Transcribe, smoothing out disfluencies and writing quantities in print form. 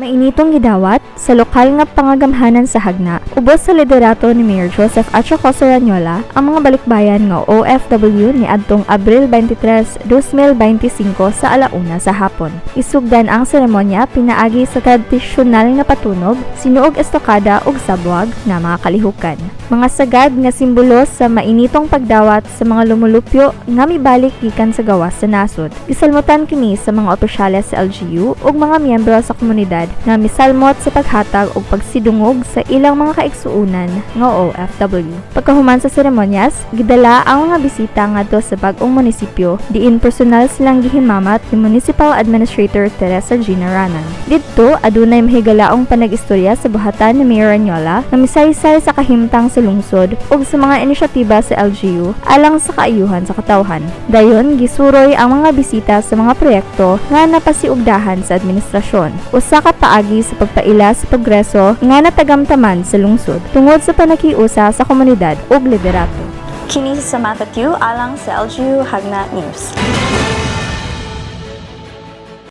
Mainitong gidawat sa lokal nga pangagamhanan sa Hagna, ubos sa liderato ni Mayor Joseph Achoco Sarañola ang mga balikbayan nga OFW ni adtong Abril 23, 2025 sa alauna sa hapon. Isugdan ang seremonya pinaagi sa tradisyonal nga patunog, sinuog estokada ug sabwag nga mga kalihukan. Mga sagad nga simbolo sa mainitong pagdawat sa mga lumulupyo nga mibalik gikan sa gawas sa nasod. Gisalmutan kini sa mga opisyales sa LGU ug mga miyembro sa komunidad nga misalmot sa paghatag ug pagsidungog sa ilang mga kaigsuunan nga OFW. Pagkahuman sa seremonyas, gidala ang mga bisita ngadto sa bag-ong munisipyo diin personal silang gihimamat ni Municipal Administrator Teresa Gina Ranan. Didto adunay mahigalaong panag-istorya sa buhatan ni Mayor Rañola nga misaysay sa kahimtang sa lungsod ug sa mga inisyatiba sa LGU alang sa kaayuhan sa katawhan. Dayon gisuroy ang mga bisita sa mga proyekto nga napasiugdahan sa administrasyon. Usa ka paagi sa pagpaila sa progreso nga natagamtaman sa lungsod tungod sa panakiusa sa komunidad ug liderato. Kini sa Samantha Q alang sa LGU Hagna News.